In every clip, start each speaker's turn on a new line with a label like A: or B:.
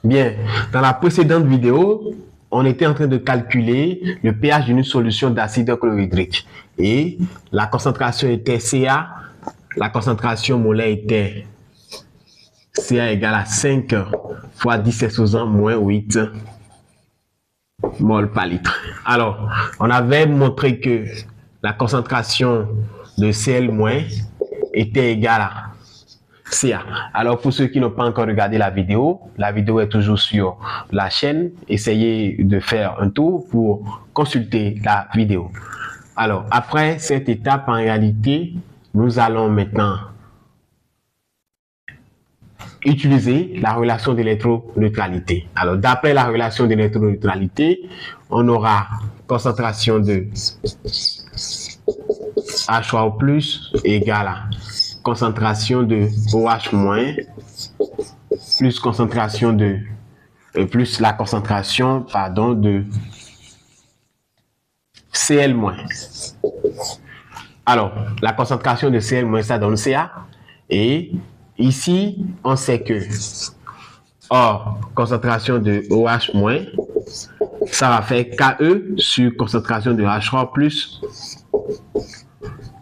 A: Bien, dans la précédente vidéo, on était en train de calculer le pH d'une solution d'acide chlorhydrique. Et la concentration était Ca, la concentration molaire était Ca égale à 5 fois 10 exposant moins 8 mol par litre. Alors, on avait montré que la concentration de Cl- était égale à Ca. Alors, pour ceux qui n'ont pas encore regardé la vidéo est toujours sur la chaîne. Essayez de faire un tour pour consulter la vidéo. Alors, après cette étape, en réalité, nous allons maintenant utiliser la relation d'électroneutralité. Alors, d'après la relation d'électroneutralité, on aura concentration de H3O+ égale à concentration de OH- plus concentration de plus la concentration de Cl-. Alors, la concentration de Cl- ça donne Ca. Et ici, on sait que concentration de OH-, ça va faire Ke sur concentration de H3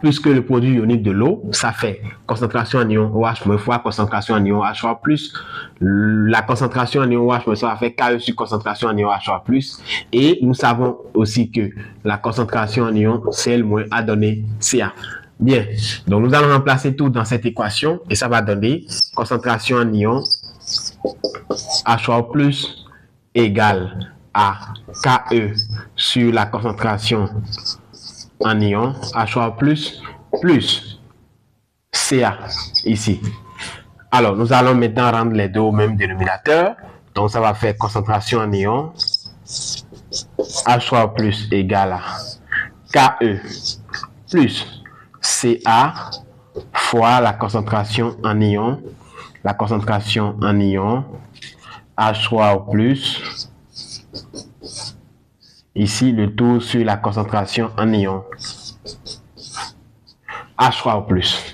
A: plus que le produit ionique de l'eau, ça fait concentration en ion OH- fois concentration en ion H3 plus. La concentration en ion OH- ça va faire Ke sur concentration en ion H3 plus. Et nous savons aussi que la concentration en ion Cl- a donné Ca. Bien, donc nous allons remplacer tout dans cette équation et ça va donner concentration en ion H3 plus égale à Ke sur la concentration en ion H3 plus Ca ici. Alors, nous allons maintenant rendre les deux au même dénominateur. Donc, ça va faire concentration en ion H3 plus égale à Ke plus Ca fois la concentration en ion H3O plus. Ici, le tout sur la concentration en ion H3O plus.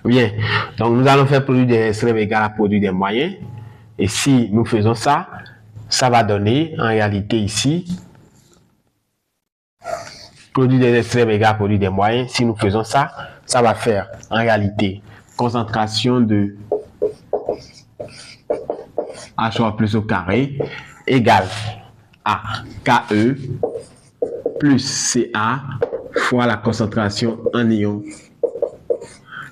A: Bien, donc nous allons faire produit des extrêmes égal à produit des moyens. Et si nous faisons ça, ça va donner en réalité ici produit des extrêmes égal à produit des moyens. Si nous faisons ça, ça va faire en réalité concentration de H3 plus au carré égale à Ke plus Ca fois la concentration en ion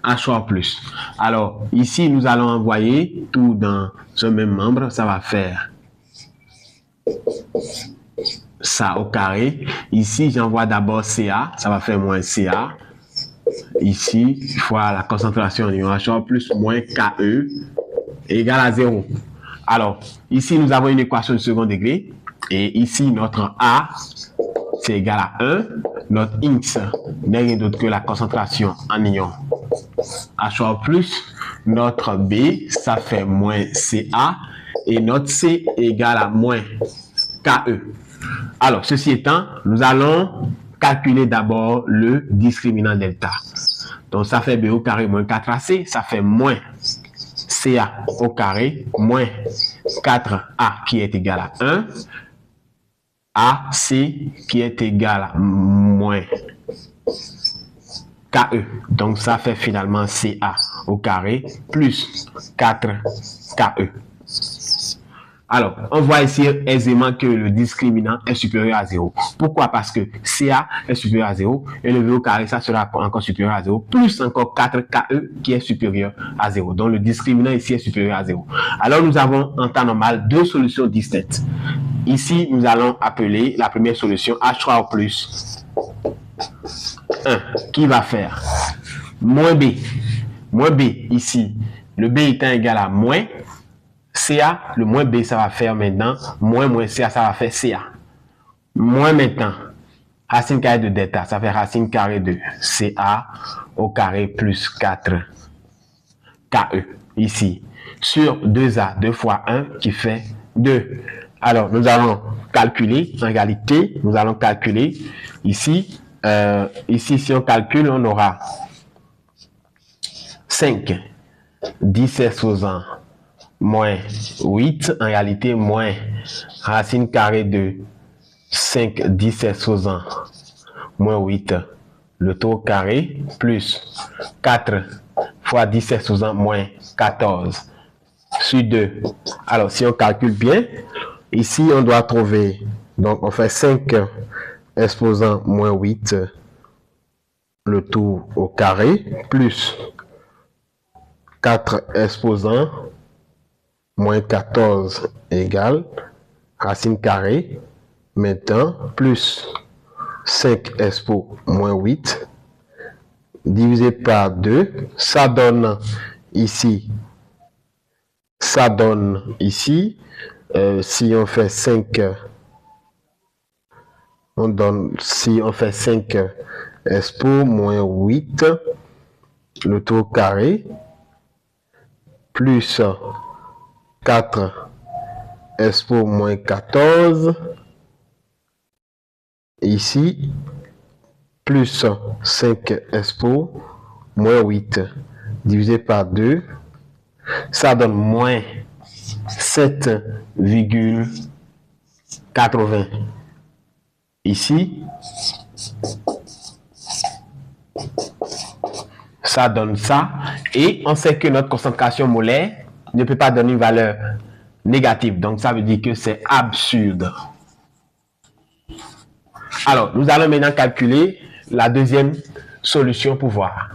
A: H3 plus. Alors, ici, nous allons envoyer tout dans ce même membre. Ça va faire ça au carré. Ici, j'envoie d'abord Ca. Ça va faire moins Ca. Ici, fois la concentration en ion H3 plus moins Ke égale à 0. Alors, ici, nous avons une équation de second degré. Et ici, notre A, c'est égal à 1. Notre X n'est rien d'autre que la concentration en ion H3 plus. Notre B, ça fait moins Ca. Et notre C est égal à moins Ke. Alors, ceci étant, nous allons calculer d'abord le discriminant delta. Donc, ça fait B au carré moins 4AC. Ça fait moins Ca au carré moins 4A qui est égal à 1. AC qui est égal à moins Ke. Donc, ça fait finalement Ca au carré plus 4Ke. Alors, on voit ici aisément que le discriminant est supérieur à 0. Pourquoi? Parce que Ca est supérieur à 0 et le V au carré, ça sera encore supérieur à 0, plus encore 4Ke qui est supérieur à 0. Donc, le discriminant ici est supérieur à 0. Alors, nous avons en temps normal deux solutions distinctes. Ici, nous allons appeler la première solution H3O plus 1, qui va faire moins B. Moins B, ici, le B étant égal à moins Ca, le moins B, ça va faire maintenant, moins Ca, ça va faire Ca. Moins maintenant, racine carrée de delta, ça fait racine carrée de Ca au carré plus 4Ke. Ici, sur 2A, 2 fois 1, qui fait 2. Alors, nous allons calculer, en réalité, nous allons calculer ici. Ici, si on calcule, on aura 5, 10 exposant moins 8, en réalité moins racine carrée de 5 17 supposant moins 8, le tout au carré, plus 4 fois 17 supposant moins 14 sur 2. Alors, si on calcule bien, ici, on doit trouver, donc on fait 5 exposant moins 8, le tout au carré, plus 4 exposant moins 14 égale racine carrée, maintenant, plus 5 expo moins 8, divisé par 2, ça donne ici, si on fait 5, si on fait 5 expo moins 8, le tout au carré, plus 4 expo moins 14, ici, plus 5 expo moins 8, divisé par 2, ça donne moins 7,80. Ici, ça donne ça. Et on sait que notre concentration molaire ne peut pas donner une valeur négative. Donc, ça veut dire que c'est absurde. Alors, nous allons maintenant calculer la deuxième solution pour voir.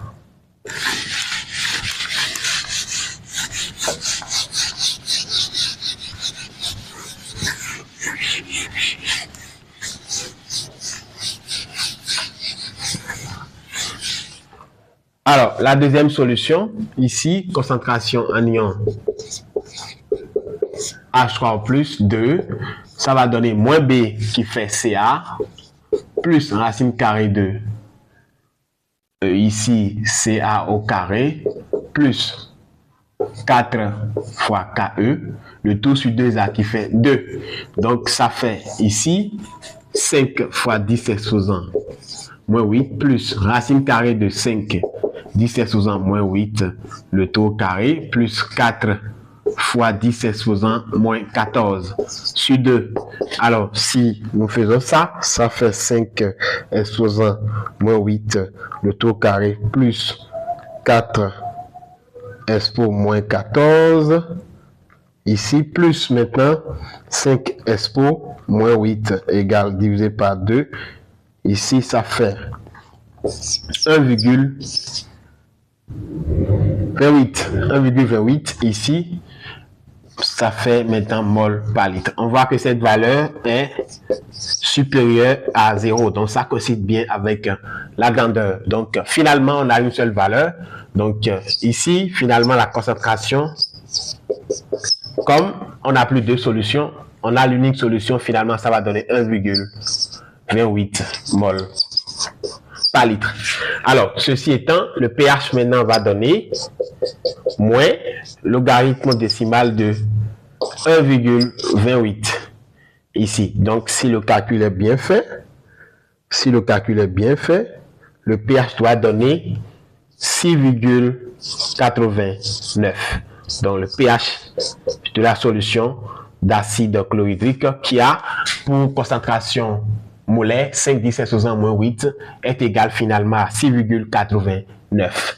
A: Alors, la deuxième solution, ici, concentration en ion H3 plus 2, ça va donner moins B qui fait Ca, plus racine carrée de ici Ca au carré, plus 4 fois Ke, le tout sur 2A qui fait 2. Donc, ça fait ici 5 fois 17 supposant moins 8, plus racine carrée de 5 17 supposant moins 8, le tout au carré, plus 4 fois 17 supposant moins 14 sur 2. Alors, si nous faisons ça, ça fait 5 exposant moins 8, le tout au carré, plus 4 expo moins 14. Ici, plus maintenant 5 expo moins 8 égale divisé par 2. Ici, ça fait 1,28. Ici, ça fait maintenant mol par litre. On voit que cette valeur est supérieure à 0. Donc, ça coïncide bien avec la grandeur. Donc, finalement, on a une seule valeur. Donc, ici, finalement, la concentration, comme on n'a plus deux solutions, on a l'unique solution. Finalement, ça va donner 1,28 mol par litre. Alors, ceci étant, le pH maintenant va donner moins logarithme décimal de 1,28 ici. Donc, si le calcul est bien fait, le pH doit donner 6,89. Donc, le pH de la solution d'acide chlorhydrique qui a pour concentration molaire 5,17 moins 8 est égal finalement à 6,89.